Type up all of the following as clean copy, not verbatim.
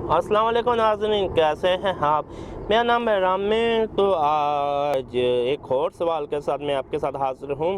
अस्सलाम वालेकुम नाज़रीन, कैसे हैं आप। मेरा नाम है रामी। तो आज एक और सवाल के साथ मैं आपके साथ हाज़िर हूँ।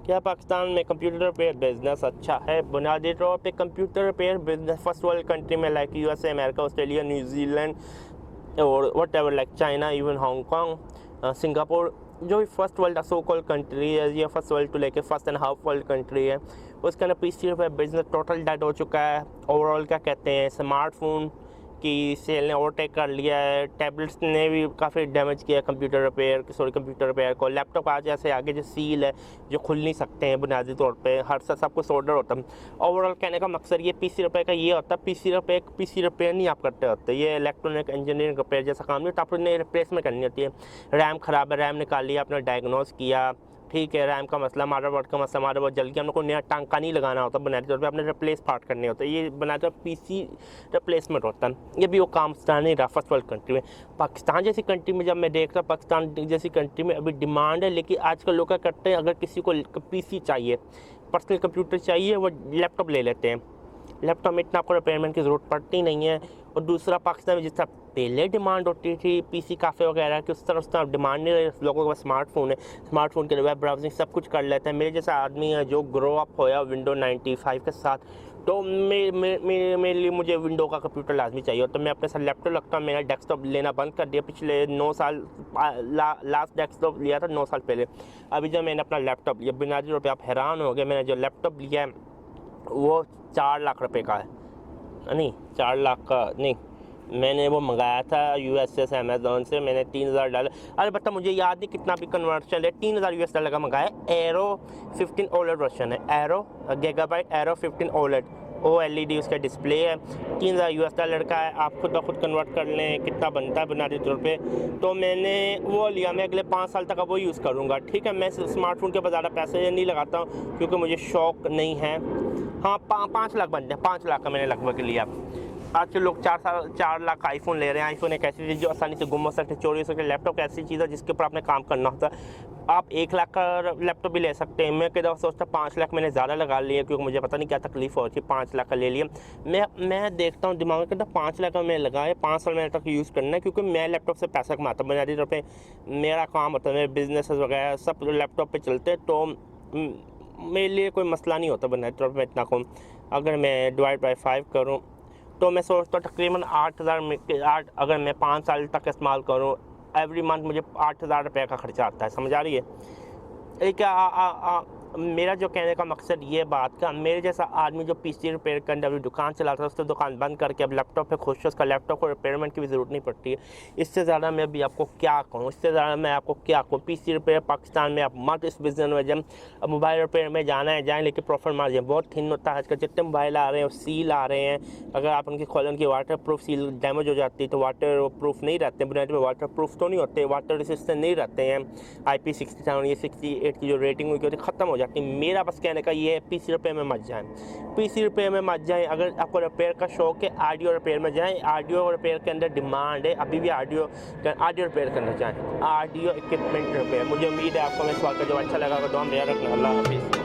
क्या पाकिस्तान में कंप्यूटर रिपेयर बिज़नेस अच्छा है? बुनियादी तौर पे computer repair business first world country में like USA, America, Australia, New Zealand और whatever like China, even Hong Kong, Singapore, जो भी first world so called country है, ये फर्स्ट वर्ल्ड टू लेके first and half world country है, उसके अंदर पीसी पे बिजनेस टोटल डेड हो चुका है। ओवरऑल क्या कहते हैं, स्मार्टफोन की सेल ने ओवरटेक कर लिया है। टैबलेट्स ने भी काफ़ी डैमेज किया कंप्यूटर रिपेयर को। लैपटॉप आज ऐसे आगे जो सील है, जो खुल नहीं सकते हैं बुनियादी तौर पे, हर से सब कुछ ऑर्डर होता है। ओवरऑल कहने का मकसद ये पीसी रिपेयर का ये होता है, पीसी रिपेयर नहीं आप करते होते, ये इलेक्ट्रॉनिक इंजीनियरिंग रिपेयर जैसा काम नहीं होता। आपको नई रिप्लेसमेंट करनी होती है। रैम ख़राब है, रैम निकाली, आपने डायग्नोस किया, ठीक है, रैम का मसला, मदरबोर्ड का मसला, मदरबोर्ड जल गया, हमको नया टांका नहीं लगाना होता, बुनियादी तौर पे आपने रिप्लेस पार्ट करने होते हैं। ये बुनियादी पीसी रिप्लेसमेंट होता है। ये भी वो काम नहीं रहा फर्स्ट वर्ल्ड कंट्री में। पाकिस्तान जैसी कंट्री में जब मैं देख रहा, पाकिस्तान जैसी कंट्री में अभी डिमांड है, लेकिन आजकल लोग क्या करते हैं, अगर किसी को पीसी चाहिए, पर्सनल कंप्यूटर चाहिए, वो लैपटॉप ले लेते हैं। लैपटॉप में इतना आपको रिपेयरमेंट की ज़रूरत पड़ती नहीं है। और दूसरा, पाकिस्तान में जिस तरह पहले डिमांड होती थी पीसी काफ़े वगैरह की, उस तरह डिमांड नहीं रही। लोगों के पास स्मार्टफोन है, स्मार्टफोन के लिए वेब ब्राउजिंग सब कुछ कर लेते हैं। मेरे जैसा आदमी है जो ग्रो अप होया विंडो 95 के साथ, तो मेरे लिए मुझे विंडो का कंप्यूटर लाजमी चाहिए। तो मैं अपने साथ लैपटॉप रखता हूँ। मेरा डेस्कटॉप लेना बंद कर दिया पिछले 9 साल। लास्ट डेस्कटॉप लिया था 9 साल पहले। अभी जब मैंने अपना लैपटॉप लिया, बुनियादी तौर पर आप हैरान हो गए, मैंने जो लैपटॉप लिया है वो 4 लाख रुपए का है। नहीं, 4 लाख का नहीं, मैंने वो मंगाया था यूएसए से, अमेज़ॉन से। मैंने $3000, अरे बता मुझे याद नहीं कितना भी कन्वर्शन है, $3000 का मंगाया। एरो 15 ओलेड वर्जन है, arrow gigabyte arrow 15 OLED OLED उसका डिस्प्ले है। $3000 का है। आप खुद ब खुद कन्वर्ट कर लें कितना बनता है बुनियादी तौर पे। तो मैंने वो लिया, मैं अगले 5 साल तक अब वो यूज़ करूँगा, ठीक है। मैं स्मार्टफोन के ऊपर ज़्यादा पैसे नहीं लगाता हूँ क्योंकि मुझे शौक नहीं है। हाँ, 5 लाख बनते हैं, 5 लाख का मैंने लगभग लिया। आज के लोग 4 लाख का आईफोन ले रहे हैं। आईफोन एक ऐसी चीज़ जो आसानी से गुम हो सकती है, चोरी हो सकती है। लैपटॉप ऐसी चीज़ है जिसके ऊपर आपने काम करना होता है। आप 1 लाख का लैपटॉप भी ले सकते हैं। मैं कई दफ़ा सोचता 5 लाख मैंने ज़्यादा लगा लिया, क्योंकि मुझे पता नहीं क्या तकलीफ हो रही है। 5 लाख का ले लिया। मैं देखता हूँ दिमाग में कहता 5 लाख का मैं लगाए, 5 साल मैंने तक यूज़ करना है, क्योंकि मैं लैपटॉप से पैसा कमाता हूँ। बुनियादी तौर पर मेरा काम होता है, मेरे बिजनेस वगैरह सब लैपटॉप पर चलते हैं, तो मेरे लिए कोई मसला नहीं होता बुनियादी तौर पर इतना कम। अगर मैं डिवाइड बाई 5 करूँ तो मैं सोचता हूँ तकरीबन 8 अगर मैं 5 साल तक इस्तेमाल करूँ, एवरी मंथ मुझे 8000 रुपये का खर्चा आता है। समझ आ रही है? एक मेरा जो कहने का मकसद ये बात का, मेरे जैसा आदमी जो पीसी रिपेयर करने अपनी दुकान चलाता है, उसने दुकान बंद करके अब लैपटॉप पे खुश है, उसका लैपटॉप को रिपेयरमेंट की भी ज़रूरत नहीं पड़ती है। इससे ज़्यादा मैं अभी आपको क्या कहूँ, पीसी रिपेयर पाकिस्तान में आप मत इस बिजनेस में जब मोबाइल रिपेयर में जाना है जाएँ, लेकिन प्रॉफिट मार्जिन बहुत थिन होता है। आजकल जितने मोबाइल आ रहे हैं सील आ रहे हैं, अगर आप उनकी खोलें, उनकी वाटर प्रूफ सील डैमेज हो जाती है तो वाटर प्रूफ नहीं रहते, बुनियादी में वाटर प्रूफ तो नहीं होते, वाटर रेसिस्टेंट नहीं रहते हैं। IP67 ये 68 की जो रेटिंग हुई होती ख़त्म हो जाती है। मेरा बस कहने का ये है, पीसी रिपेयर में मत जाएँ, पीसी रिपेयर में मत जाएँ। अगर आपको रिपेयर का शौक है, ऑडियो रिपेयर में जाएँ। ऑडियो रिपेयर के अंदर डिमांड है, अभी भी ऑडियो रिपेयर करना चाहें, ऑडियो इक्विपमेंट रिपेयर। मुझे उम्मीद है आपको मेरे सवाल का जवाब अच्छा लगा। दुआ में याद रखना। अल्लाह हाफिज़।